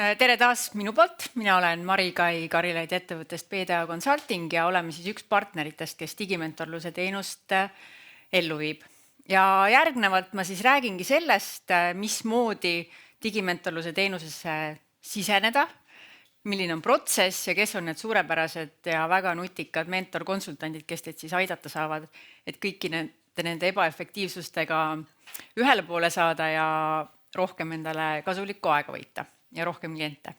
Tere taas minu poolt, mina olen Mari-Kai Karilaid ettevõttest PDA Consulting ja oleme siis üks partneritest, kes digimentorluse teenust ellu viib. Ja järgnevalt ma siis räägingi sellest, mismoodi digimentorluse teenusesse siseneda, milline on protsess ja kes on need suurepärased ja väga nutikad mentor-konsultandid, kes teid siis aidata saavad, et kõiki nende ebaefektiivsustega ühele poole saada ja rohkem endale kasulikku aega võita ja rohkem kliente.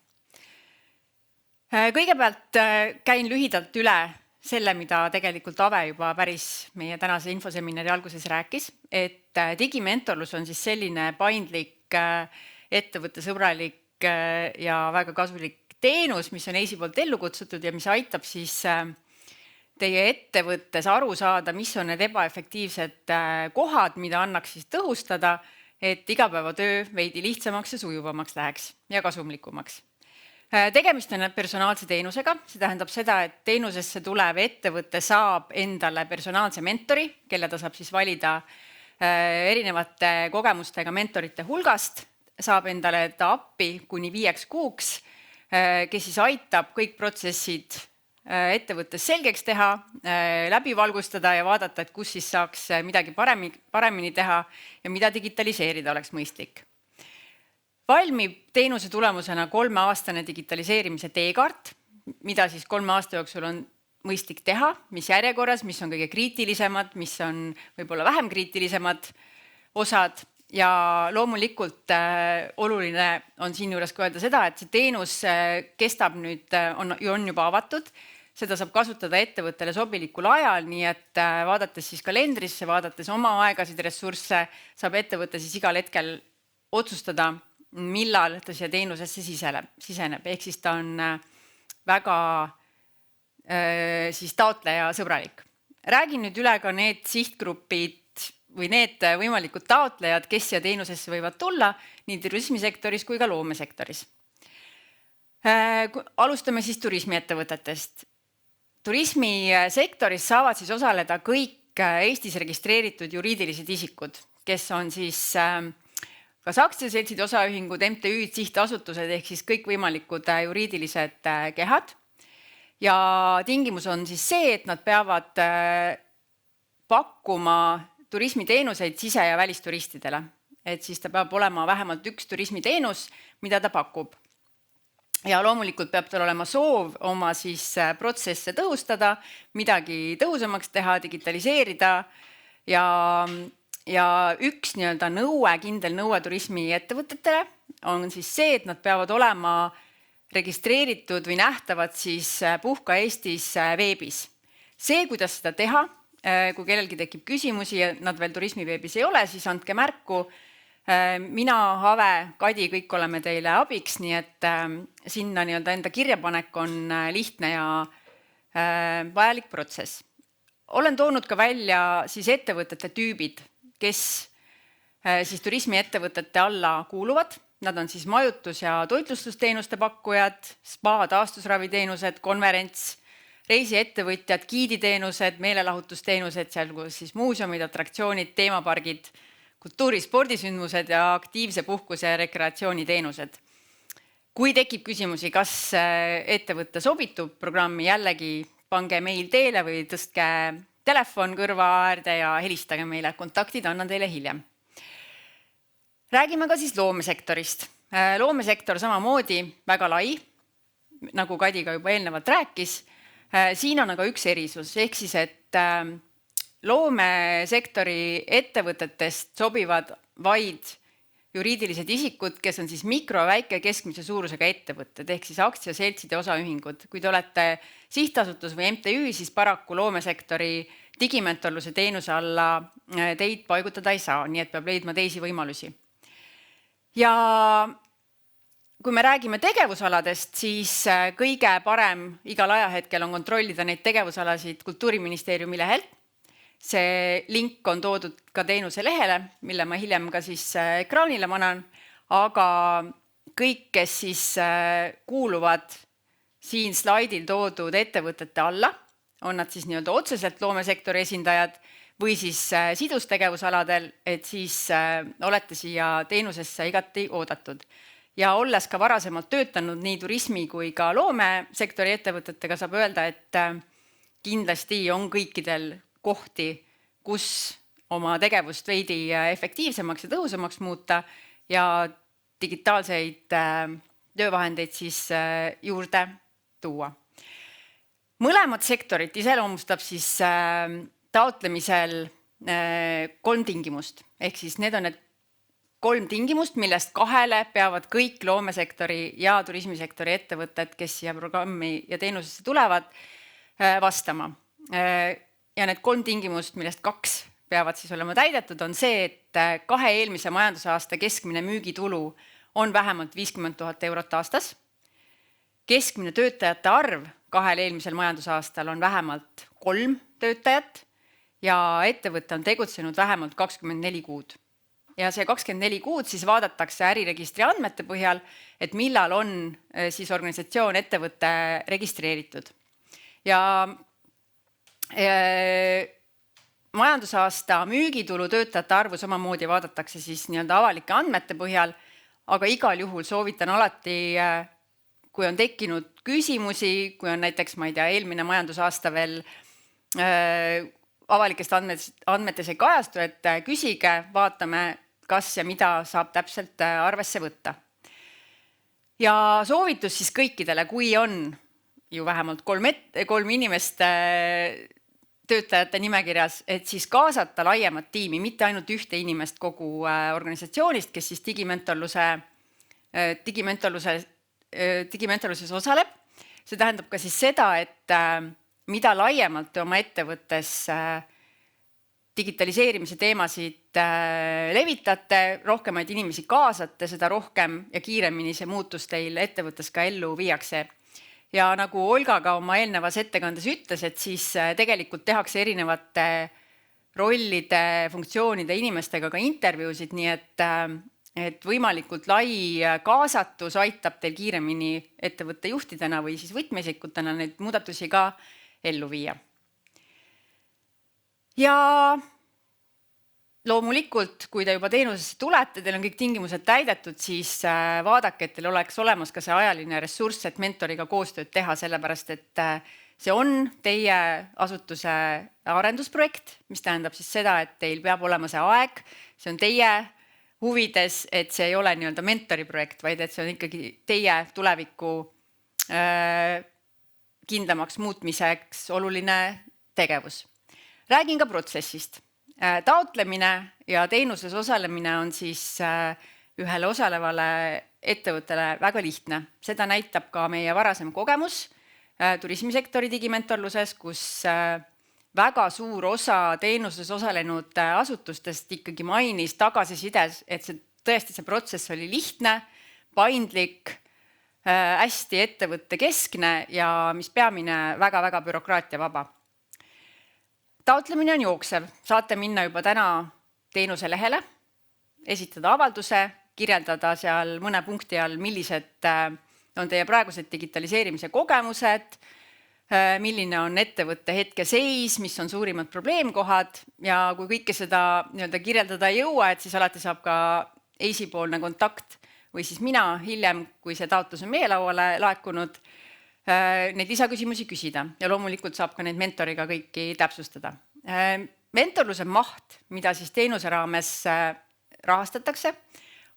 Kõigepealt käin lühidalt üle selle, mida tegelikult Ave juba päris meie tänase infoseminari alguses rääkis, et digimentorlus on siis selline paindlik, ettevõttesõbralik ja väga kasulik teenus, mis on EIS-i poolt ellu kutsutud ja mis aitab siis teie ettevõttes aru saada, mis on need ebaefektiivsed kohad, mida annaks siis tõhustada, et igapäevatöö veidi lihtsamaks ja sujuvamaks läheks ja kasumlikumaks. Tegemist on personaalse teenusega, see tähendab seda, et teenusesse tulev ettevõte saab endale personaalse mentori, kelle ta saab siis valida erinevate kogemustega mentorite hulgast, saab endale ta appi kuni 5 kuuks, kes siis aitab kõik protsessid ettevõttes selgeks teha, läbi valgustada ja vaadata, et kus siis saaks midagi paremini teha ja mida digitaliseerida oleks mõistlik. Valmib teenuse tulemusena 3-aastane digitaliseerimise teekaart, mida siis 3 aasta jooksul on mõistlik teha, mis järjekorras, mis on kõige kriitilisemad, mis on võib-olla vähem kriitilisemad osad ja loomulikult oluline on siin juures ka öelda seda, et see teenus kestab nüüd, on juba avatud, seda saab kasutada ettevõttele sobilikul ajal, nii et vaadates siis kalendrisse, vaadates oma aegasid ressursse, saab ettevõte siis igal hetkel otsustada, millal ta siia teenusesse siseneb. Ehk siis ta on väga siis taotleja sõbralik. Räägin nüüd üle ka need sihtgrupid või need võimalikud taotlejad, kes siia teenusesse võivad tulla nii turismisektoris kui ka loomesektoris. Alustame siis turismiettevõtetest. Turismisektoris saavad siis osaleda kõik Eestis registreeritud juriidilised isikud, kes on siis kas aktsiaseltsid, osaühingud, MTÜ-d, sihtasutused ehk siis kõik võimalikud juriidilised kehad. Ja tingimus on siis see, et nad peavad pakkuma turismiteenuseid sise- ja välisturistidele. Et siis ta peab olema vähemalt üks turismiteenus, mida ta pakub. Ja loomulikult peab tal olema soov oma siis protsesse tõhustada, midagi tõhusamaks teha, digitaliseerida ja üks nõue, kindel nõue turismiettevõtetele on siis see, et nad peavad olema registreeritud või nähtavad siis Puhka Eestis veebis. See, kuidas seda teha, kui kellelgi tekib küsimusi ja nad veel turismiveebis ei ole, siis andke märku. Mina, Ave, Kadi, kõik oleme teile abiks, nii et sinna enda kirjapanek on lihtne ja vajalik protsess. Olen toonud ka välja siis ettevõtete tüübid, kes siis turismiettevõtete alla kuuluvad. Nad on siis majutus- ja toitlustusteenuste pakkujad, spa, taastusraviteenused, konverents, reisiettevõtjad, giiditeenused, meelelahutusteenused, sealhulgas siis muuseumid, atraktsioonid, teemapargid, kultuuri- spordisündmused ja aktiivse puhkuse ja rekreatsiooniteenused. Kui tekib küsimusi, kas ettevõtte sobitub programmi, jällegi pange meil teele või tõstke telefon kõrva äärde ja helistage meile, kontaktid annan teile hiljem. Räägime ka siis loomesektorist. Loomesektor samamoodi väga lai, nagu Kadi ka juba eelnevalt rääkis. Siin on aga üks erisus, ehk siis, et loomesektori ettevõtetest sobivad vaid juriidilised isikud, kes on siis mikro-, väike- keskmise suurusega ettevõtted, ehk siis aktsiaseltsid ja osaühingud. Kui te olete sihtasutus või MTÜ, siis paraku loomesektori digimentorluse teenuse alla teid paigutada ei saa, nii et peab leidma teisi võimalusi. Ja kui me räägime tegevusaladest, siis kõige parem igal ajahetkel on kontrollida neid tegevusalasid Kultuuriministeeriumi lehel. See link on toodud ka teenuse lehele, mille ma hiljem ka siis ekraanile panen, aga kõik, kes siis kuuluvad siin slaidil toodud ettevõtete alla, on nad siis otseselt loomesektori esindajad või siis sidustegevusaladel, et siis olete siia teenusesse igati oodatud. Ja olles ka varasemalt töötanud nii turismi kui ka loomesektori ettevõtetega, saab öelda, et kindlasti on kõikidel kohti, kus oma tegevust veidi efektiivsemaks ja tõhusamaks muuta ja digitaalseid töövahendeid siis juurde tuua. Mõlemad sektorit iseloomustab siis taotlemisel 3 tingimust. Ehk siis need on need 3 tingimust, millest 2 peavad kõik loomesektori ja turismisektori ettevõtted, kes siia programmi ja teenusesse tulevad, vastama. Ja need 3 tingimust, millest 2 peavad siis olema täidetud, on see, et 2 eelmise majandusaasta keskmine müügitulu on vähemalt 50 000 eurot aastas. Keskmine töötajate arv 2 eelmisel majandusaastal on vähemalt 3 töötajat ja ettevõte on tegutsenud vähemalt 24 kuud. Ja see 24 kuud siis vaadatakse äriregistri andmete põhjal, et millal on siis organisatsioon ettevõtte registreeritud. Ja majandusaasta müügitulu töötajate arvu samamoodi vaadatakse siis nii-öelda avalike andmete põhjal, aga igal juhul soovitan alati, kui on tekkinud küsimusi, kui on näiteks, ma ei tea, eelmine majandusaasta veel avalikest andmetes ei kajastu, et küsige, vaatame, kas ja mida saab täpselt arvesse võtta. Ja soovitus siis kõikidele, kui on ju vähemalt 3 inimest töötajate nimekirjas, et siis kaasata laiemat tiimi, mitte ainult 1 inimest kogu organisatsioonist, kes siis digimentorluses osaleb. See tähendab ka siis seda, et mida laiemalt te oma ettevõttes digitaliseerimise teemasid levitate, rohkemaid inimesi kaasate, seda rohkem ja kiiremini see muutus teil ettevõttes ka ellu viiakse. Ja nagu Olga ka oma eelnevas ettekandes ütles, et siis tegelikult tehakse erinevate rollide, funktsioonide inimestega ka intervjuusid, nii et võimalikult lai kaasatus aitab teil kiiremini ettevõtte juhtidena või siis võtmeisikutena neid muudatusi ka ellu viia. Ja loomulikult, kui te juba teenusesse tulete, teil on kõik tingimused täidetud, siis vaadake, et teil oleks olemas ka see ajaline ressurss, et mentoriga koostööd teha, sellepärast et see on teie asutuse arendusprojekt, mis tähendab siis seda, et teil peab olema see aeg, see on teie huvides, et see ei ole nii-öelda mentoriprojekt, vaid et see on ikkagi teie tuleviku kindlamaks muutmiseks oluline tegevus. Räägin ka protsessist. Taotlemine ja teenuses osalemine on siis ühele osalevale ettevõttele väga lihtne. Seda näitab ka meie varasem kogemus turismisektori digimentorluses, kus väga suur osa teenuses osalenud asutustest ikkagi mainis tagasisides, et tõesti see protsess oli lihtne, paindlik, hästi ettevõtte keskne ja mis peamine väga-väga bürokraatiavaba. Taotlemine on jooksev. Saate minna juba täna teenuse lehele, esitada avalduse, kirjeldada seal mõne punkti all, millised on teie praegused digitaliseerimise kogemused, milline on ettevõtte hetkeseis, mis on suurimad probleemkohad ja kui kõike seda kirjeldada ei jõua, et siis alati saab ka eisipoolne kontakt või siis mina hiljem, kui see taotlus on meie lauale laekunud, neid lisaküsimusi küsida ja loomulikult saab ka neid mentoriga kõiki täpsustada. Mentorluse maht, mida siis teenuse raames rahastatakse,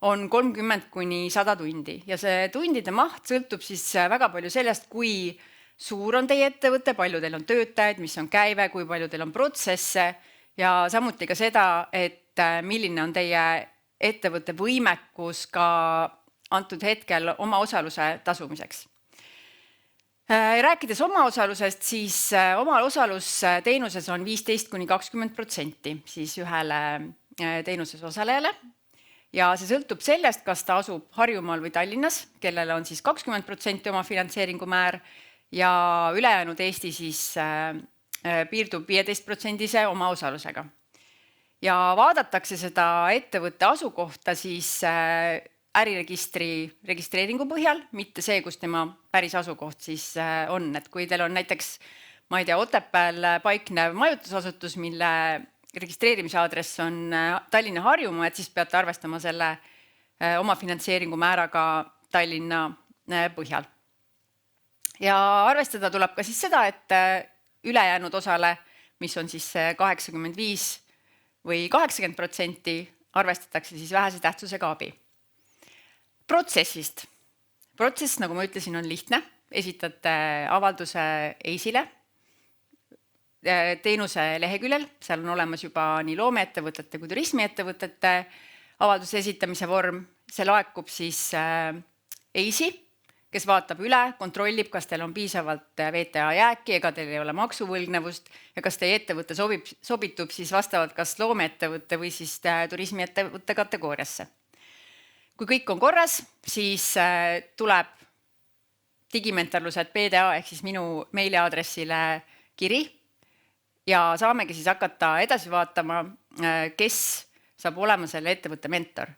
on 30–100 tundi ja see tundide maht sõltub siis väga palju sellest, kui suur on teie ettevõte, palju teil on töötajaid, mis on käive, kui palju teil on protsesse ja samuti ka seda, et milline on teie ettevõtte võimekus ka antud hetkel oma osaluse tasumiseks. Rääkides omaosalusest, siis omaosalus teenuses on 15–20% siis ühele teenuses osalejale ja see sõltub sellest, kas ta asub Harjumaal või Tallinnas, kellele on siis 20% oma finantseeringu määr ja ülejäänud Eesti siis piirdub 15% omaosalusega. Ja vaadatakse seda ettevõtte asukohta siis äriregistri registreeringu põhjal, mitte see, kus tema päris asukoht siis on. Et kui teil on näiteks, ma ei tea, Otepääl paiknev majutusasutus, mille registreerimise aadress on Tallinna Harjumaa, et siis peate arvestama selle oma finantseeringu määraga Tallinna põhjal. Ja arvestada tuleb ka siis seda, et ülejäänud osale, mis on siis 85 või 80%, arvestatakse siis vähese tähtsusega abi. Protsessist. Protsess, nagu ma ütlesin, on lihtne. Esitate avalduse EIS-ile teenuse leheküljel. Seal on olemas juba nii loomeettevõtete kui turismiettevõtete avalduse esitamise vorm. See laekub siis EIS-i, kes vaatab üle, kontrollib, kas teil on piisavalt VTA jääki, ega teil ei ole maksuvõlgnevust ja kas teie ettevõte sobitub siis vastavalt kas loomeettevõtte või siis turismiettevõtte kategooriasse. Kui kõik on korras, siis tuleb digimentorlus@pda ehk siis minu meiliaadressile kiri ja saamegi siis hakata edasi vaatama, kes saab olema selle ettevõtte mentor.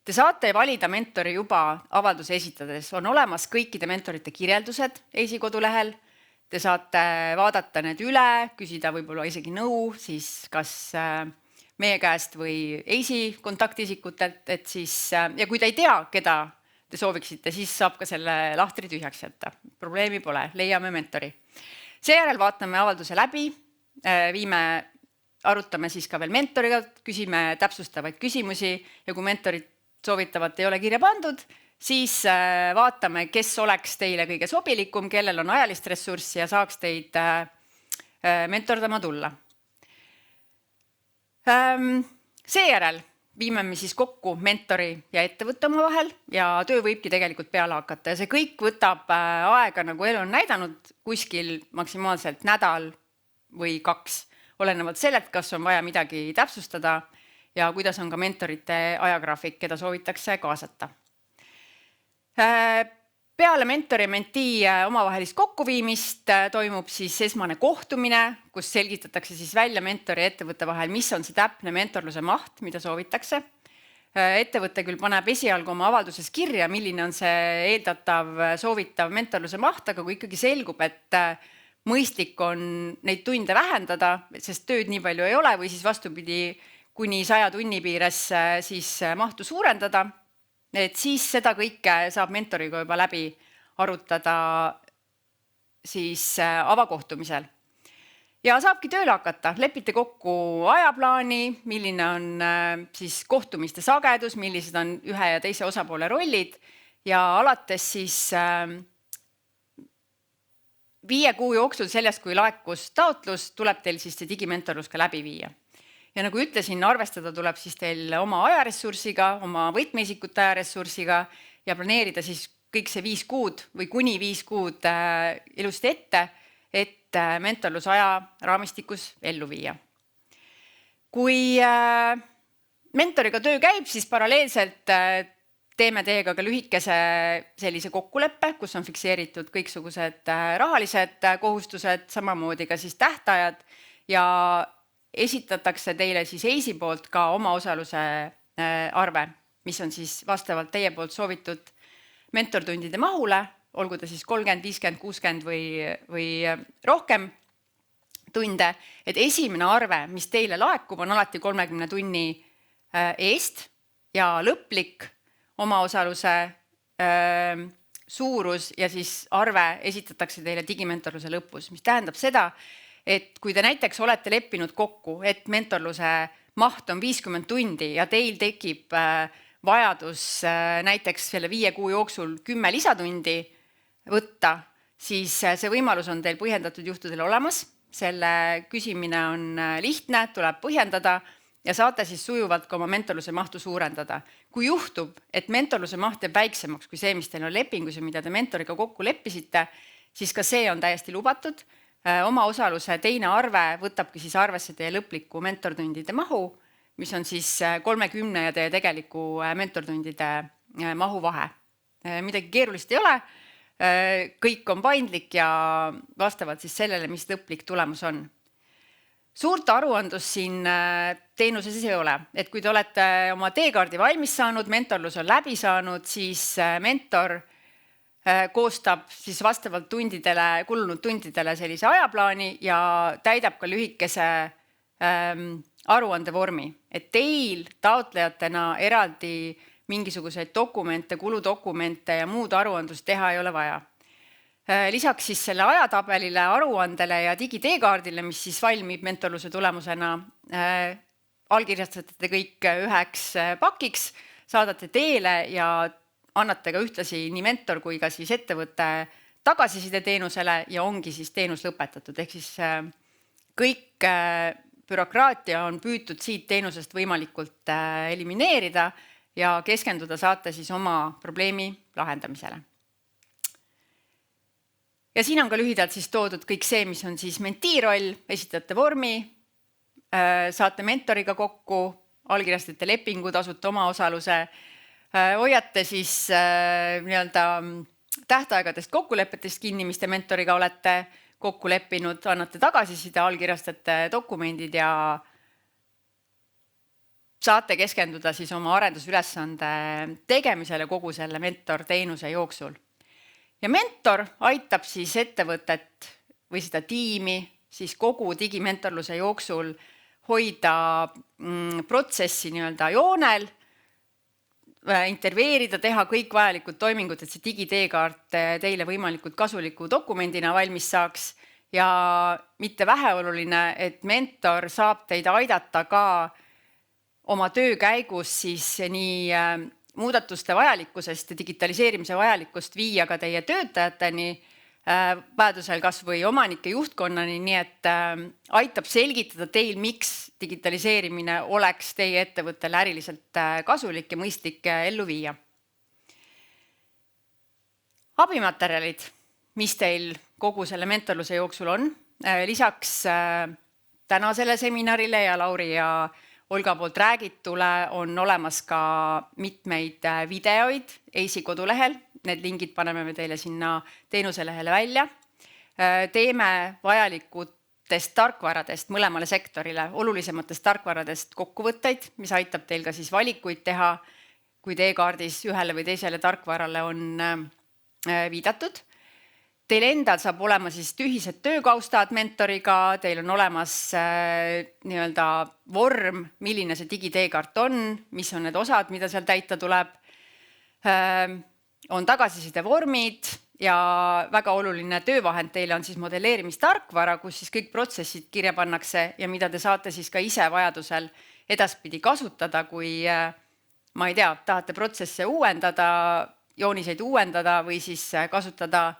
Te saate valida mentori juba avalduse esitades. On olemas kõikide mentorite kirjeldused EIS-i kodulehel. Te saate vaadata need üle, küsida võib-olla isegi nõu, siis kas meie käest või EIS-i kontaktisikutelt, et siis, ja kui te ei tea, keda te sooviksite, siis saab ka selle lahtri tühjaks jätta. Probleemi pole, leiame mentori. Seejärel vaatame avalduse läbi, arutame siis ka veel mentoriga, küsime täpsustavaid küsimusi ja kui mentorid soovitavat ei ole kirja pandud, siis vaatame, kes oleks teile kõige sobilikum, kellel on ajalist ressurssi ja saaks teid mentordama tulla. Seejärel viime me siis kokku mentori ja ettevõtte oma vahel ja töö võibki tegelikult peale hakata. Ja see kõik võtab aega, nagu elu on näidanud, kuskil maksimaalselt nädal või 2, olenevalt sellelt, kas on vaja midagi täpsustada ja kuidas on ka mentorite ajagraafik, keda soovitakse kaasata. Peale mentori ja mentee omavahelist kokkuviimist toimub siis esmane kohtumine, kus selgitatakse siis välja mentori ja ettevõtte vahel, mis on see täpne mentorluse maht, mida soovitakse. Ettevõte küll paneb esialgu oma avalduses kirja, milline on see eeldatav soovitav mentorluse maht, aga kui ikkagi selgub, et mõistlik on neid tunde vähendada, sest tööd nii palju ei ole või siis vastupidi kuni 100 tunni piires siis mahtu suurendada, et siis seda kõike saab mentoriga juba läbi arutada siis avakohtumisel. Ja saabki tööle hakata, lepite kokku ajaplaani, milline on siis kohtumiste sagedus, millised on ühe ja teise osapoole rollid ja alates siis 5 kuu jooksul sellest, kui laekus taotlus, tuleb teil siis see digimentorlus ka läbi viia. Ja nagu ütlesin, arvestada tuleb siis teil oma ajaressursiga, oma võtmeisikute ajaressursiga ja planeerida siis kõik see 5 kuud või kuni 5 kuud ilusti ette, et mentorluse aja raamistikus ellu viia. Kui mentoriga töö käib, siis paralleelselt teeme teiega ka lühikese sellise kokkuleppe, kus on fikseeritud kõiksugused rahalised kohustused, samamoodi ka siis tähtajad ja esitatakse teile siis EIS-i poolt ka oma osaluse arve, mis on siis vastavalt teie poolt soovitud mentortundide mahule, olgu ta siis 30, 50, 60 või rohkem tunde, et esimene arve, mis teile laekub, on alati 30 tunni eest ja lõplik oma osaluse suurus ja siis arve esitatakse teile digimentorluse lõpus, mis tähendab seda, et kui te näiteks olete leppinud kokku, et mentorluse maht on 50 tundi ja teil tekib vajadus näiteks selle 5 kuu jooksul 10 lisatundi võtta, siis see võimalus on teil põhjendatud juhtudel olemas. Selle küsimine on lihtne, tuleb põhjendada ja saate siis sujuvalt ka oma mentorluse mahtu suurendada. Kui juhtub, et mentorluse maht jääb väiksemaks kui see, mis teil on lepingus ja mida te mentoriga kokku leppisite, siis ka see on täiesti lubatud. Oma osaluse teine arve võtabki siis arvesse teie lõpliku mentortundide mahu, mis on siis 30 ja teie tegeliku mentortundide mahu vahe. Midagi keerulist ei ole, kõik on paindlik ja vastavalt siis sellele, mis lõplik tulemus on. Suurt aruandlust siin teenuses ei ole, et kui te olete oma teekaardi valmis saanud, mentorlus on läbi saanud, siis mentor koostab siis vastavalt kulunud tundidele sellise ajaplaani ja täidab ka lühikese aruandevormi, et teil taotlejatena eraldi mingisuguseid dokumente, kuludokumente ja muud aruandlust teha ei ole vaja. Lisaks siis selle ajatabelile, aruandele ja digiteekaardile, mis siis valmib mentorluse tulemusena, allkirjastate kõik üheks pakiks, saadate teele ja annate ka ühtlasi nii mentor kui ka siis ettevõtte tagasiside teenusele ja ongi siis teenus lõpetatud. Ehk siis kõik bürokraatia on püütud siit teenusest võimalikult elimineerida ja keskenduda saate siis oma probleemi lahendamisele. Ja siin on ka lühidalt siis toodud kõik see, mis on siis mentee roll, esitate vormi, saate mentoriga kokku, allkirjastate lepingu, tasute oma osaluse, hoiate siis nii-öelda tähtaegadest kokkulepetest kinni, mis te mentoriga olete kokku leppinud, annate tagasiside, allkirjastate dokumendid ja saate keskenduda siis oma arendusülesande tegemisele kogu selle mentor-teenuse jooksul. Ja mentor aitab siis ettevõtet või seda tiimi siis kogu digimentorluse jooksul hoida protsessi nii-öelda joonel, interveerida, teha kõik vajalikud toimingud, et see digiteekaart teile võimalikult kasuliku dokumendina valmis saaks ja mitte väheoluline, et mentor saab teid aidata ka oma töö käigus siis nii muudatuste vajalikkusest ja digitaliseerimise vajalikust viia ka teie töötajateni, vajadusel kas või omanike juhtkonnani, nii et aitab selgitada teil, miks digitaliseerimine oleks teie ettevõttele äriliselt kasulik ja mõistlik ellu viia. Abimaterjalid, mis teil kogu selle mentorluse jooksul on, lisaks tänasele seminarile ja Lauri ja Olga poolt räägitule on olemas ka mitmeid videoid EISi kodulehel. Need lingid paneme me teile sinna teenuselehele välja. Teeme vajalikutest tarkvaradest mõlemale sektorile, olulisematest tarkvaradest kokkuvõtteid, mis aitab teil ka siis valikuid teha, kui teekaardis ühele või teisele tarkvarale on viidatud. Teil endal saab olema siis ühised töökaustad mentoriga, teil on olemas nii-öelda vorm, milline see digiteekaart on, mis on need osad, mida seal täita tuleb. On tagasiside vormid ja väga oluline töövahend teile on siis modelleerimistarkvara, kus siis kõik protsessid kirja pannakse ja mida te saate siis ka ise vajadusel edaspidi kasutada, kui ma ei tea, tahate protsesse uuendada, jooniseid uuendada või siis kasutada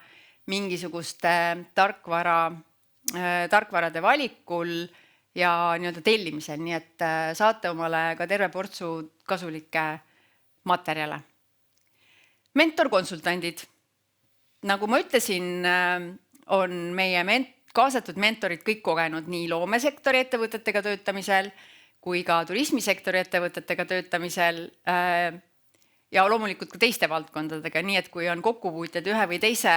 mingisuguste tarkvarade valikul ja nii-öelda tellimisel, nii et saate omale ka terve portsu kasulikke materjale. Mentorkonsultandid. Nagu ma ütlesin, on meie kaasatud mentorid kõik kogenud nii loomesektori ettevõtetega töötamisel kui ka turismisektori ettevõtetega töötamisel ja loomulikult ka teiste valdkondadega, nii et kui on kokkupuuted ühe või teise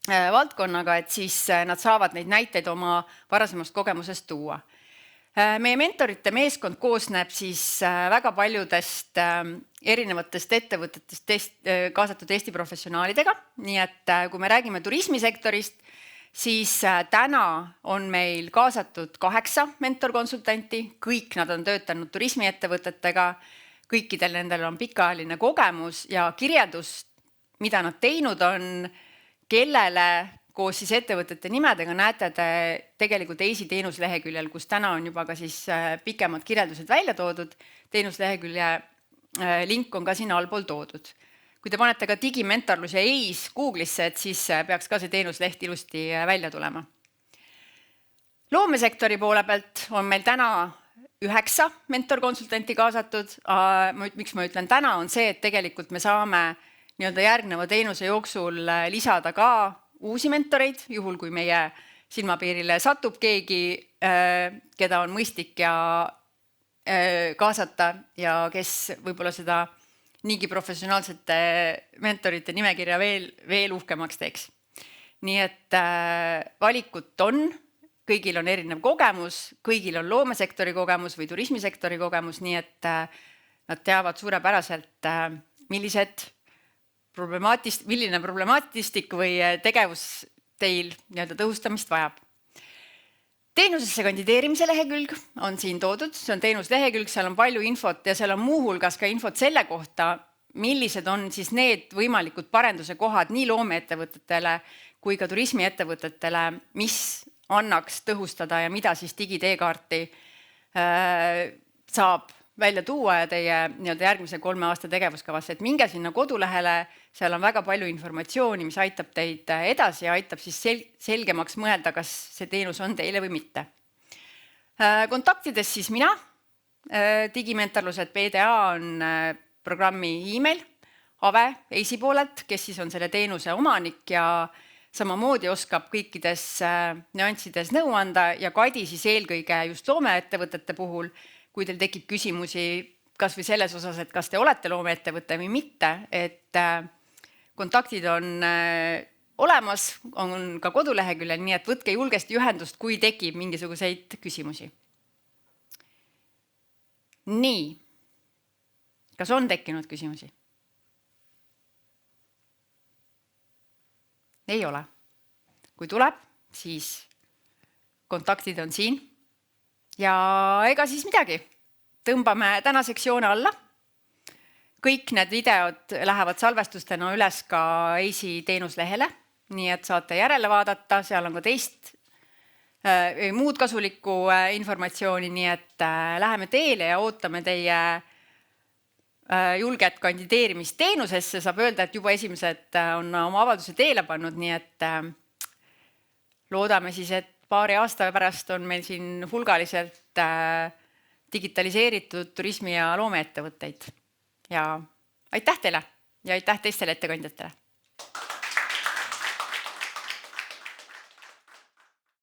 valdkonnaga, et siis nad saavad neid näiteid oma varasemast kogemusest tuua. Meie mentorite meeskond koosneb siis väga paljudest erinevatest ettevõtetest kaasatud Eesti professionaalidega, nii et kui me räägime turismisektorist, siis täna on meil kaasatud 8 mentorkonsultanti, kõik nad on töötanud turismiettevõtetega, kõikidel nendel on pikaajaline kogemus ja kirjeldus, mida nad teinud on, kellele koos siis ettevõtete nimedega näete te tegelikult EISi teenusleheküljel, kus täna on juba ka siis pikemad kirjeldused välja toodud. Teenuslehekülje link on ka siin allpool toodud. Kui te panete ka digimentorlus ja EIS Google'isse, et siis peaks ka see teenusleht ilusti välja tulema. Loomesektori poole pealt on meil täna 9 mentorkonsultanti kaasatud. Miks ma ütlen täna, on see, et tegelikult me saame nii-öelda järgneva teenuse jooksul lisada ka uusi mentoreid, juhul kui meie silmapiirile satub keegi, keda on mõistlik ja kaasata ja kes võib-olla seda niigi professionaalsete mentorite nimekirja veel uhkemaks teeks. Nii et valikut on, kõigil on erinev kogemus, kõigil on loomesektori kogemus või turismisektori kogemus, nii et nad teavad suurepäraselt, milline problemaatistik või tegevus teil nii-öelda tõhustamist vajab. Teenusesse kandideerimise lehekülg on siin toodud, see on teenuslehekülg, seal on palju infot ja seal on muuhulgas ka infot selle kohta, millised on siis need võimalikud parenduse kohad nii loomeettevõtetele kui ka turismiettevõtetele, mis annaks tõhustada ja mida siis digiteekaarti saab välja tuua ja teie järgmise 3 aasta tegevuskavasse, et minge sinna kodulehele, seal on väga palju informatsiooni, mis aitab teid edasi ja aitab siis selgemaks mõelda, kas see teenus on teile või mitte. Kontaktides siis mina, digimentorlused PDA on programmi email, Ave Eisi poolelt, kes siis on selle teenuse omanik ja samamoodi oskab kõikides nüanssides nõu anda ja Kadi siis eelkõige just loomeettevõtete puhul, kui teil tekib küsimusi kas või selles osas, et kas te olete loomeettevõte või mitte, et kontaktid on olemas, on ka koduleheküljel, nii et võtke julgesti ühendust, kui tekib mingisuguseid küsimusi. Nii, kas on tekkinud küsimusi? Ei ole. Kui tuleb, siis kontaktid on siin. Ja ega siis midagi. Tõmbame tänaseks joone alla. Kõik need videod lähevad salvestustena üles ka Eisi teenuslehele, nii et saate järele vaadata, seal on ka teist muud kasulikku informatsiooni, nii et läheme teele ja ootame teie julget kandideerimist teenusesse, saab öelda, et juba esimesed on oma avalduse teele pannud, nii et loodame siis, et paari aasta pärast on meil siin hulgaliselt digitaliseeritud turismi- ja loomeettevõtteid. Ja aitäh teile ja aitäh teistele ettekandjatele!